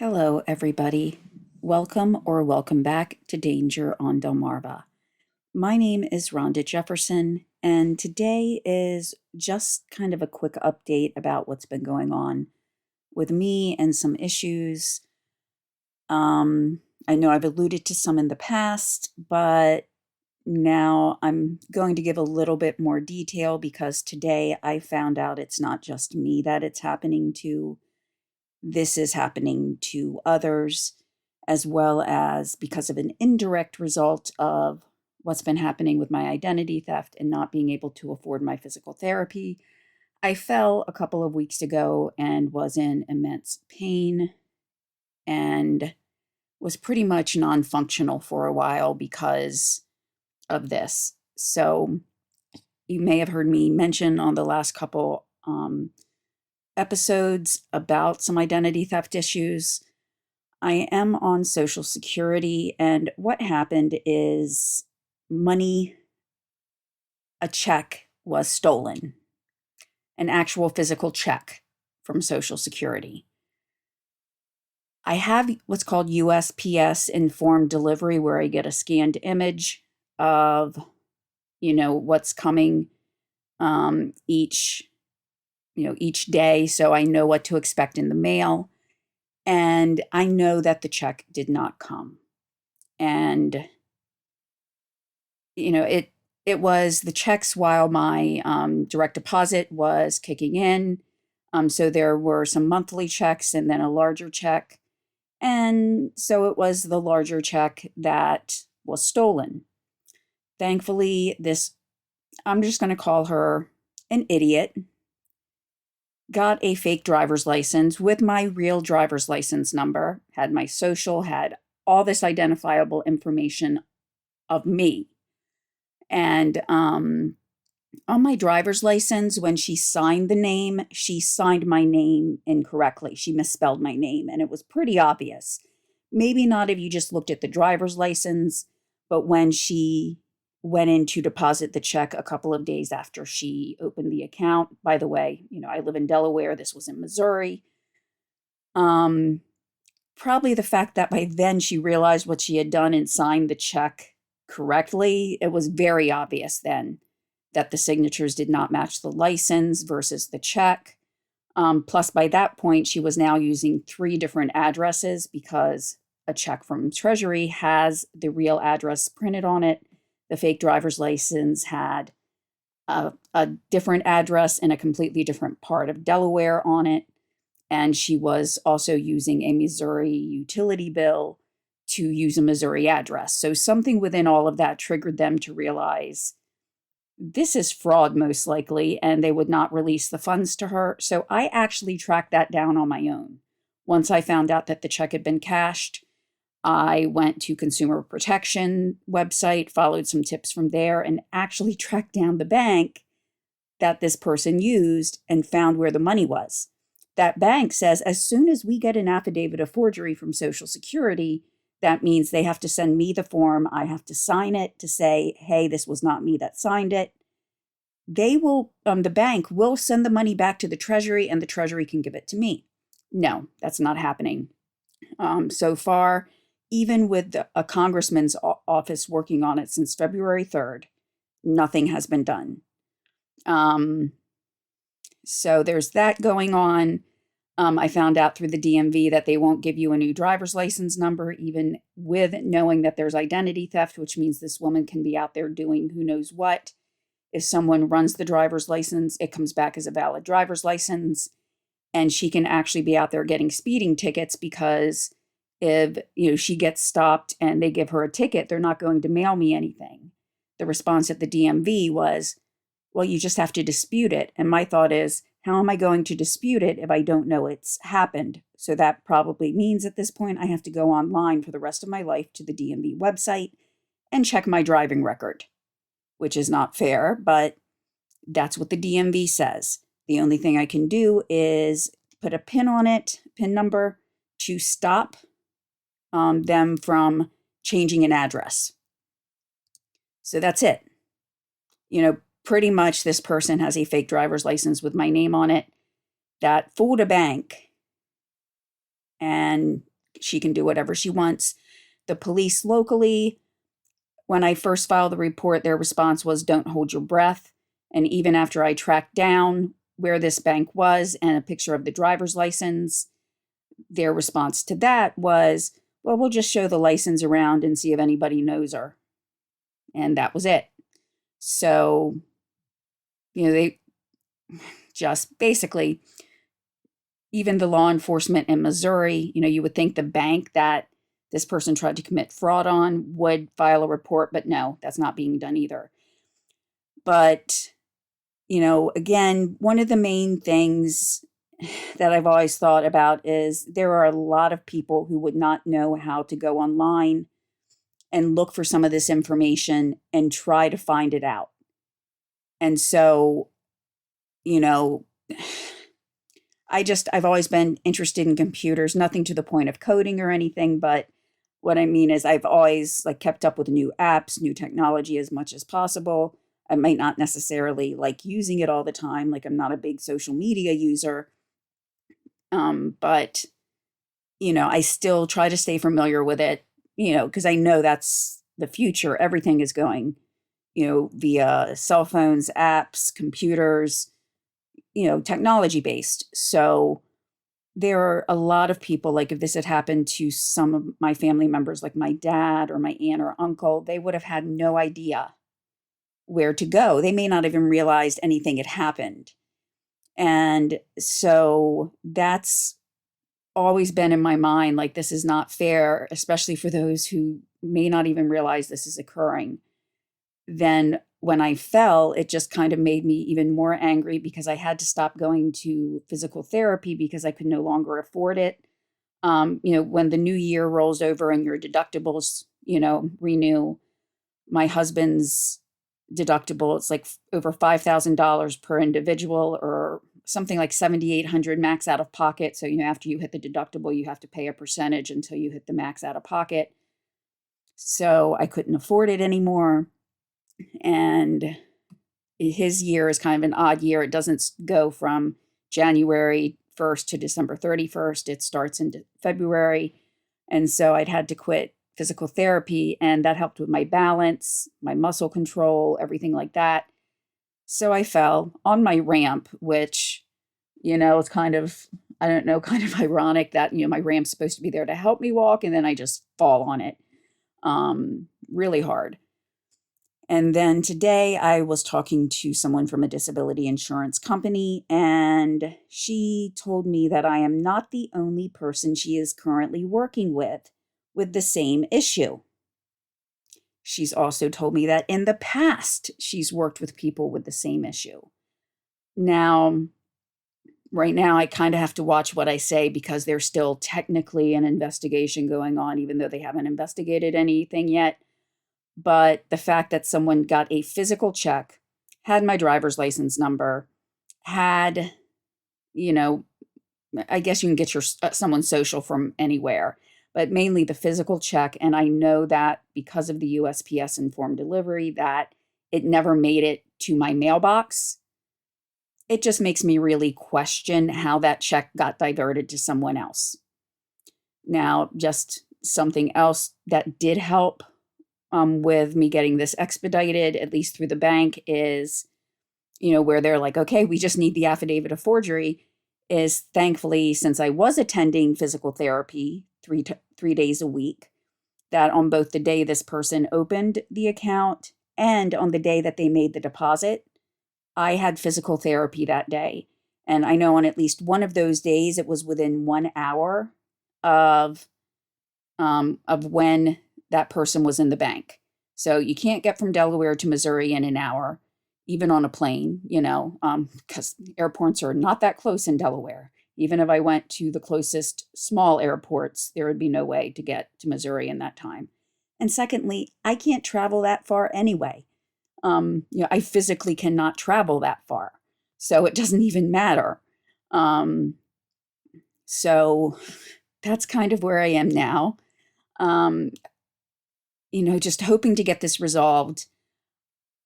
Hello, everybody. Welcome or welcome back to Danger on Delmarva. My name is Rhonda Jefferson, and today is just kind of a quick update about what's been going on with me and some issues. I know I've alluded to some in the past, but now I'm going to give a little bit more detail because today I found out it's not just me that it's happening to. This is happening to others, as well as because of an indirect result of what's been happening with my identity theft and not being able to afford my physical therapy. I fell a couple of weeks ago and was in immense pain and was pretty much non functional for a while because of this. So, you may have heard me mention on the last couple episodes about some identity theft issues. I am on Social Security, and what happened is money, a check was stolen, an actual physical check from Social Security. I have what's called USPS informed delivery, where I get a scanned image of, what's coming each day, so I know what to expect in the mail. And I know that the check did not come. And, it was the checks while my direct deposit was kicking in. So there were some monthly checks and then a larger check. And so it was the larger check that was stolen. Thankfully, I'm just going to call her an idiot, got a fake driver's license with my real driver's license number, had my social, had all this identifiable information of me. And on my driver's license, when she signed the name, she signed my name incorrectly. She misspelled my name, and it was pretty obvious. Maybe not if you just looked at the driver's license, but when she went in to deposit the check a couple of days after she opened the account. By the way, I live in Delaware. This was in Missouri. Probably the fact that by then she realized what she had done and signed the check correctly. It was very obvious then that the signatures did not match the license versus the check. Plus, by that point, she was now using 3 different addresses because a check from Treasury has the real address printed on it. The fake driver's license had a different address in a completely different part of Delaware on it. And she was also using a Missouri utility bill to use a Missouri address. So something within all of that triggered them to realize this is fraud, most likely, and they would not release the funds to her. So I actually tracked that down on my own. Once I found out that the check had been cashed, I went to Consumer Protection website, followed some tips from there, and actually tracked down the bank that this person used and found where the money was. That bank says as soon as we get an affidavit of forgery from Social Security, that means they have to send me the form. I have to sign it to say, hey, this was not me that signed it. They will, the bank will send the money back to the Treasury and the Treasury can give it to me. No, that's not happening. So far, even with a congressman's office working on it since February 3rd, nothing has been done. So there's that going on. I found out through the DMV that they won't give you a new driver's license number, even with knowing that there's identity theft, which means this woman can be out there doing who knows what. If someone runs the driver's license, it comes back as a valid driver's license, and she can actually be out there getting speeding tickets because if she gets stopped and they give her a ticket, they're not going to mail me anything. The response at the DMV was, well, you just have to dispute it. And my thought is, how am I going to dispute it if I don't know it's happened? So that probably means at this point I have to go online for the rest of my life to the DMV website and check my driving record, which is not fair, but that's what the DMV says. The only thing I can do is put a pin on it, pin number, to stop them from changing an address. So that's it. Pretty much this person has a fake driver's license with my name on it that fooled a bank and She can do whatever she wants. The police locally, when I first filed the report, their response was, "Don't hold your breath." And even after I tracked down where this bank was and a picture of the driver's license, their response to that was, "Well, we'll just show the license around and see if anybody knows her." And that was it. So, they just basically, even the law enforcement in Missouri, you would think the bank that this person tried to commit fraud on would file a report, but no, that's not being done either. But, again, one of the main things that I've always thought about is there are a lot of people who would not know how to go online and look for some of this information and try to find it out. And so, I've always been interested in computers, nothing to the point of coding or anything, but what I mean is I've always kept up with new apps, new technology as much as possible. I might not necessarily like using it all the time. I'm not a big social media user. But I still try to stay familiar with it, because I know that's the future. Everything is going, via cell phones, apps, computers, technology based. So there are a lot of people, if this had happened to some of my family members, like my dad or my aunt or uncle, they would have had no idea where to go. They may not even realized anything had happened. And so that's always been in my mind, this is not fair, especially for those who may not even realize this is occurring. Then when I fell, it just kind of made me even more angry because I had to stop going to physical therapy because I could no longer afford it. When the new year rolls over and your deductibles, renew, my husband's deductible, it's over $5,000 per individual, or something like $7,800 max out of pocket. So, after you hit the deductible, you have to pay a percentage until you hit the max out of pocket. So I couldn't afford it anymore. And his year is kind of an odd year. It doesn't go from January 1st to December 31st. It starts in February. And so I'd had to quit physical therapy, and that helped with my balance, my muscle control, everything like that. So I fell on my ramp, which, it's kind of, I don't know, kind of ironic that, my ramp's supposed to be there to help me walk, and then I just fall on it really hard. And then today I was talking to someone from a disability insurance company, and she told me that I am not the only person she is currently working with the same issue. She's also told me that in the past, she's worked with people with the same issue. Now, right now, I kind of have to watch what I say because there's still technically an investigation going on, even though they haven't investigated anything yet. But the fact that someone got a physical check, had my driver's license number, had, I guess you can get someone's social from anywhere, but mainly the physical check. And I know that because of the USPS informed delivery, that it never made it to my mailbox. It just makes me really question how that check got diverted to someone else. Now, just something else that did help with me getting this expedited, at least through the bank, is, where they're like, okay, we just need the affidavit of forgery, is thankfully, since I was attending physical therapy 3 days a week, that on both the day this person opened the account and on the day that they made the deposit, I had physical therapy that day. And I know on at least one of those days, it was within 1 hour of when that person was in the bank. So you can't get from Delaware to Missouri in an hour, even on a plane, because airports are not that close in Delaware. Even if I went to the closest small airports, there would be no way to get to Missouri in that time. And secondly, I can't travel that far anyway. I physically cannot travel that far. So it doesn't even matter. So that's kind of where I am now. Just hoping to get this resolved.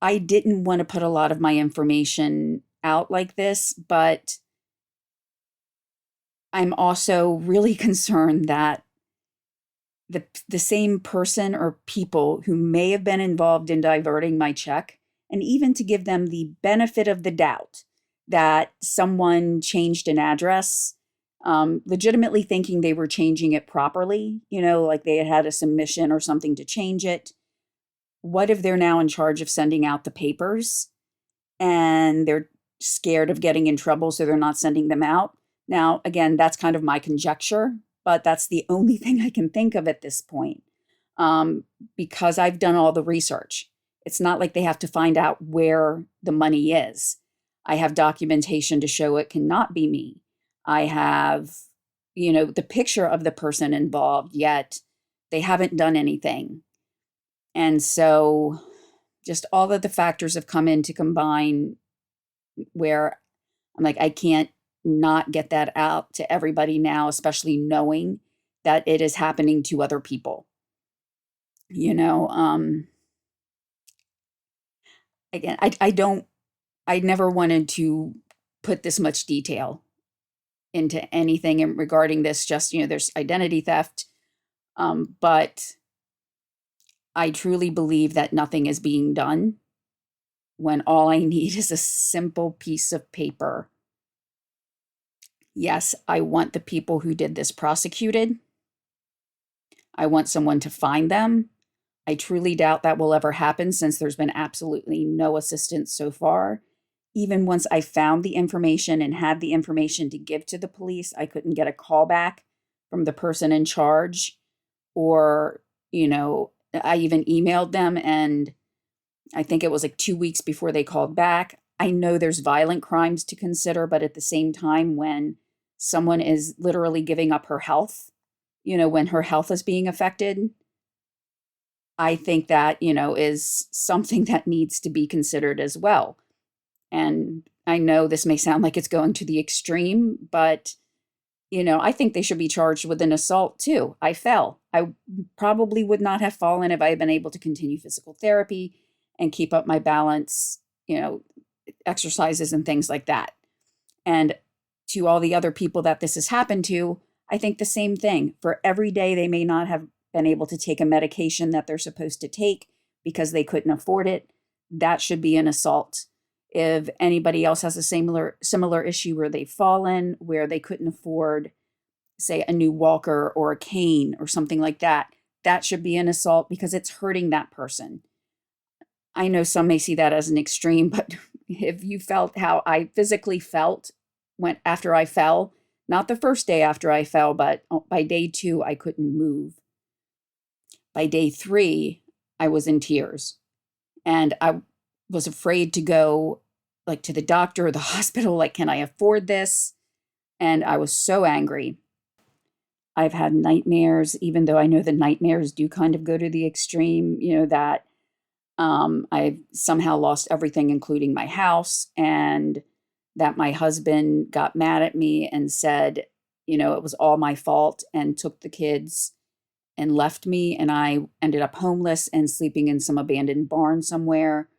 I didn't want to put a lot of my information out like this, but I'm also really concerned that the same person or people who may have been involved in diverting my check, and even to give them the benefit of the doubt that someone changed an address, legitimately thinking they were changing it properly, like they had a submission or something to change it. What if they're now in charge of sending out the papers and they're scared of getting in trouble, so they're not sending them out? Now, again, that's kind of my conjecture, but that's the only thing I can think of at this point, because I've done all the research. It's not like they have to find out where the money is. I have documentation to show it cannot be me. I have, the picture of the person involved, yet they haven't done anything. And so just all of the factors have come in to combine where I'm like, I can't not get that out to everybody now, especially knowing that it is happening to other people. Again, I never wanted to put this much detail into anything regarding this. Just, there's identity theft. But I truly believe that nothing is being done when all I need is a simple piece of paper. Yes, I want the people who did this prosecuted. I want someone to find them. I truly doubt that will ever happen, since there's been absolutely no assistance so far. Even once I found the information and had the information to give to the police, I couldn't get a call back from the person in charge. Or, I even emailed them, and I think it was like 2 weeks before they called back. I know there's violent crimes to consider, but at the same time, when someone is literally giving up her health, when her health is being affected, I think that, is something that needs to be considered as well. And I know this may sound like it's going to the extreme, but, I think they should be charged with an assault too. I fell. I probably would not have fallen if I had been able to continue physical therapy and keep up my balance, exercises and things like that. And to all the other people that this has happened to, I think the same thing. For every day they may not have been able to take a medication that they're supposed to take because they couldn't afford it, that should be an assault. If anybody else has a similar issue where they've fallen, where they couldn't afford, say, a new walker or a cane or something like that, that should be an assault because it's hurting that person. I know some may see that as an extreme, but if you felt how I physically felt after I fell, not the first day after I fell, but by day 2, I couldn't move. By day 3, I was in tears, and I was afraid to go to the doctor or the hospital. Like, can I afford this? And I was so angry. I've had nightmares, even though I know the nightmares do kind of go to the extreme, that I've somehow lost everything, including my house, and that my husband got mad at me and said, it was all my fault, and took the kids and left me, and I ended up homeless and sleeping in some abandoned barn somewhere,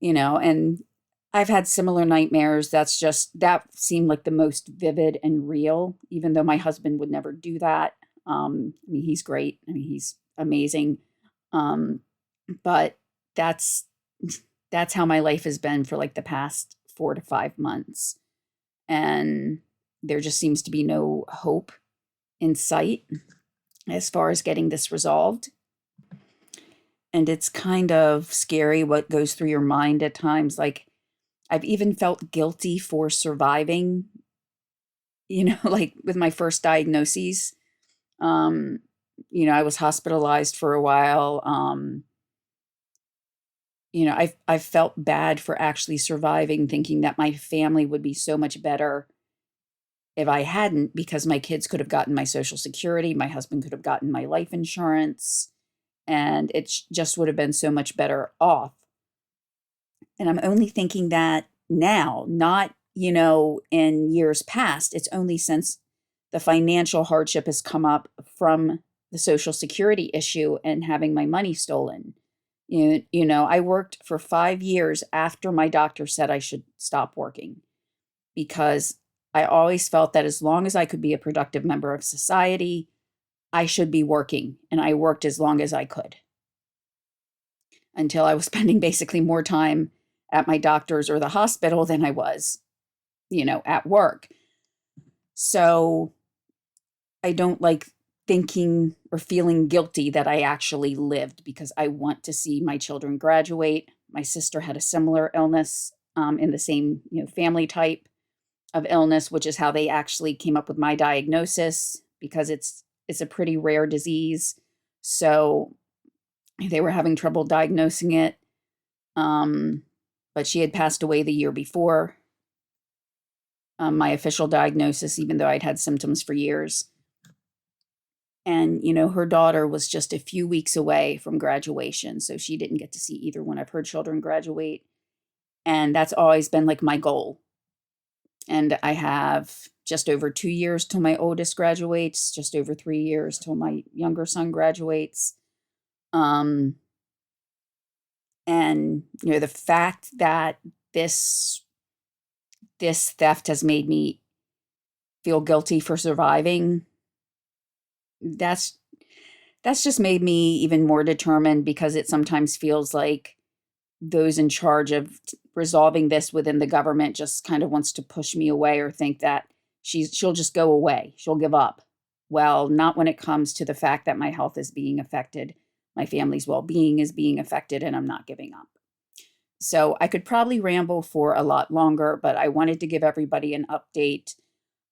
and I've had similar nightmares. That seemed like the most vivid and real, even though my husband would never do that. He's great. He's amazing. But that's how my life has been for the past 4 to 5 months. And there just seems to be no hope in sight as far as getting this resolved. And it's kind of scary what goes through your mind at times. I've even felt guilty for surviving, with my first diagnoses. I was hospitalized for a while. I felt bad for actually surviving, thinking that my family would be so much better if I hadn't, because my kids could have gotten my Social Security, my husband could have gotten my life insurance, and it just would have been so much better off. And I'm only thinking that now, not, in years past. It's only since the financial hardship has come up from the Social Security issue and having my money stolen. I worked for 5 years after my doctor said I should stop working, because I always felt that as long as I could be a productive member of society, I should be working, and I worked as long as I could until I was spending basically more time at my doctor's or the hospital than I was, at work. So I don't like thinking or feeling guilty that I actually lived, because I want to see my children graduate. My sister had a similar illness, in the same, family type of illness, which is how they actually came up with my diagnosis, because it's a pretty rare disease. So they were having trouble diagnosing it. But she had passed away the year before my official diagnosis, even though I'd had symptoms for years. And, her daughter was just a few weeks away from graduation. So she didn't get to see either one of her children graduate. And that's always been like my goal. And I have just over 2 years till my oldest graduates, just over 3 years till my younger son graduates. And, the fact that this theft has made me feel guilty for surviving, that's just made me even more determined, because it sometimes feels like those in charge of resolving this within the government just kind of wants to push me away, or think that she'll just go away. She'll give up. Well, not when it comes to the fact that my health is being affected, my family's well-being is being affected, and I'm not giving up. So I could probably ramble for a lot longer, but I wanted to give everybody an update.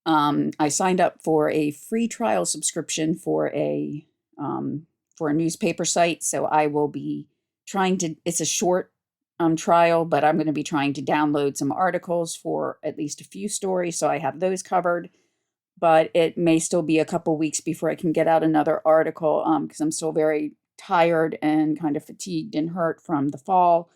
I signed up for a free trial subscription for a newspaper site. So I will be it's a short trial, but I'm going to be trying to download some articles for at least a few stories. So I have those covered, but it may still be a couple weeks before I can get out another article, because I'm still very tired and kind of fatigued and hurt from the fall.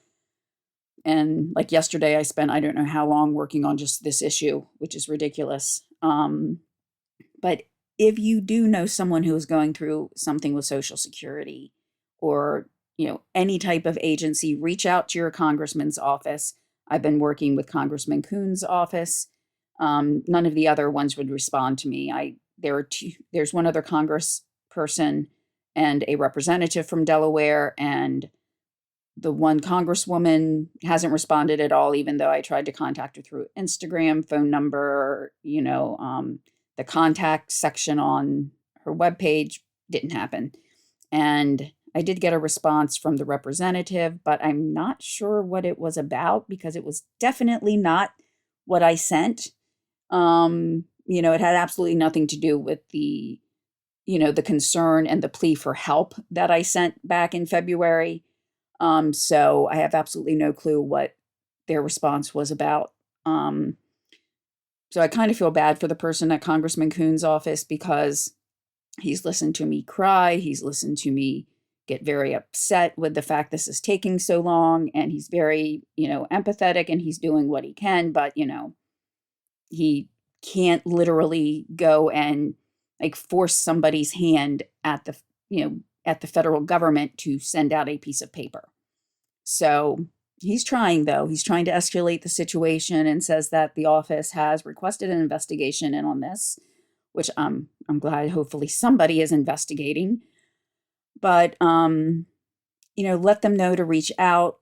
And like yesterday, I spent I don't know how long working on just this issue, which is ridiculous. But if you do know someone who is going through something with Social Security, or any type of agency, reach out to your congressman's office. I've been working with Congressman Coon's office. None of the other ones would respond to me. There's one other congressperson and a representative from Delaware, and the one congresswoman hasn't responded at all, even though I tried to contact her through Instagram, phone number, the contact section on her webpage. Didn't happen. And I did get a response from the representative, but I'm not sure what it was about, because it was definitely not what I sent. It had absolutely nothing to do with the concern and the plea for help that I sent back in February. So I have absolutely no clue what their response was about. So I kind of feel bad for the person at Congressman Coon's office, because he's listened to me cry. He's listened to me get very upset with the fact this is taking so long, and he's very, empathetic, and he's doing what he can, but, he can't literally go and like force somebody's hand at the federal government to send out a piece of paper. So he's trying, though. He's trying to escalate the situation, and says that the office has requested an investigation in on this, which I'm glad hopefully somebody is investigating. But, let them know to reach out.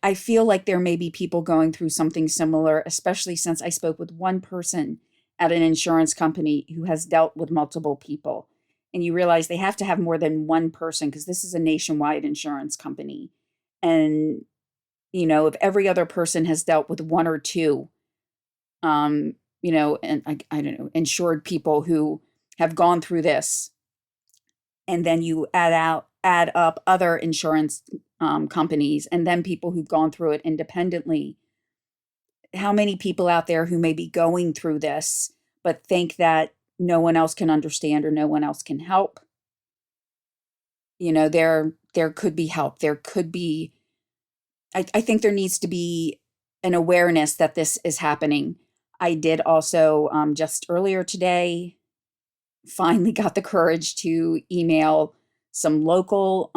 I feel like there may be people going through something similar, especially since I spoke with one person at an insurance company who has dealt with multiple people. And you realize they have to have more than one person, because this is a nationwide insurance company. And, if every other person has dealt with one or two, and I don't know, insured people who have gone through this, and then you add up other insurance companies, and then people who've gone through it independently. How many people out there who may be going through this, but think that no one else can understand or no one else can help? There could be help. There could be, I think there needs to be an awareness that this is happening. I did also, just earlier today, finally got the courage to email some local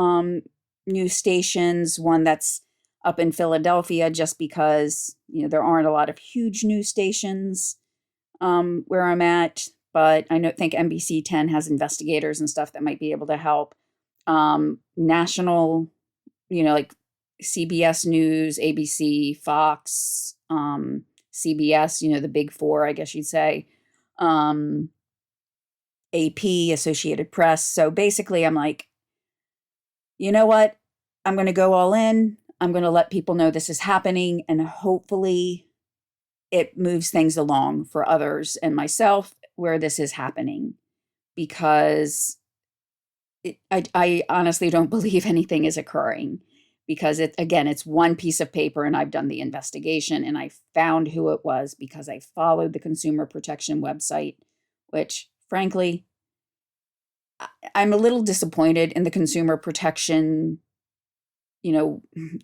news stations, one that's up in Philadelphia, just because, there aren't a lot of huge news stations where I'm at. but think NBC 10 has investigators and stuff that might be able to help. National, like CBS News, ABC, Fox, CBS, the big four, I guess you'd say. AP, Associated Press. So basically, I'm like, you know what? I'm going to go all in. I'm going to let people know this is happening, and hopefully it moves things along for others and myself where this is happening, because I honestly don't believe anything is occurring, because it's one piece of paper, and I've done the investigation and I found who it was because I followed the consumer protection website, which frankly, I'm a little disappointed in the consumer protection,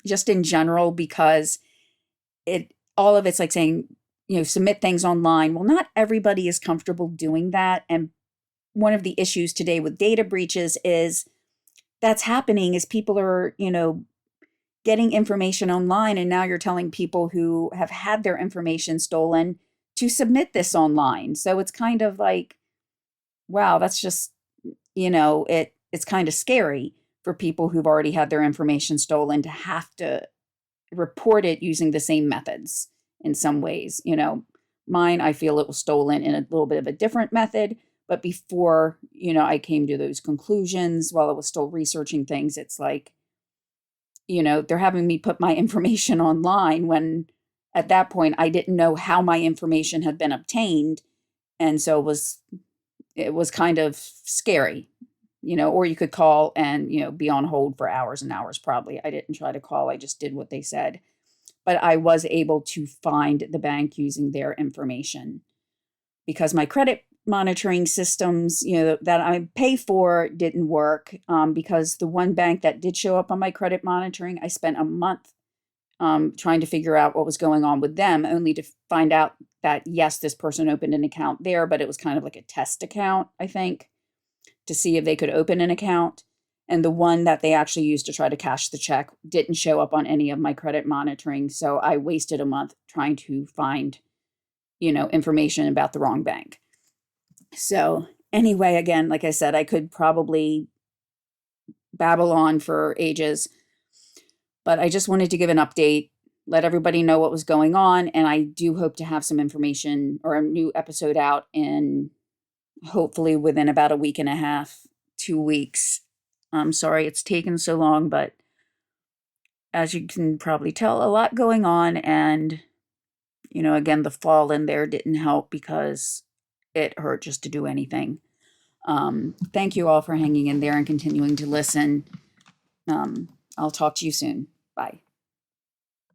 just in general, because all of it's like saying, submit things online. Well, not everybody is comfortable doing that. And one of the issues today with data breaches is that's happening is people are, getting information online. And now you're telling people who have had their information stolen to submit this online. So it's kind of like, wow, that's just, it's kind of scary for people who've already had their information stolen to have to report it using the same methods in some ways. Mine, I feel it was stolen in a little bit of a different method. But before, I came to those conclusions while I was still researching things, it's like, they're having me put my information online when at that point I didn't know how my information had been obtained. And so it was kind of scary, or you could call and, be on hold for hours and hours. Probably I didn't try to call. I just did what they said. But I was able to find the bank using their information, because my credit monitoring systems, that I pay for didn't work, because the one bank that did show up on my credit monitoring, I spent a month trying to figure out what was going on with them, only to find out that, yes, this person opened an account there, but it was kind of like a test account, I think, to see if they could open an account. And the one that they actually used to try to cash the check didn't show up on any of my credit monitoring. So I wasted a month trying to find, information about the wrong bank. So anyway, again, like I said, I could probably babble on for ages, but I just wanted to give an update, let everybody know what was going on. And I do hope to have some information or a new episode out in hopefully within about a week and a half, 2 weeks. I'm sorry it's taken so long, but as you can probably tell, a lot going on. And, again, the fall in there didn't help because it hurt just to do anything. Thank you all for hanging in there and continuing to listen. I'll talk to you soon. Bye.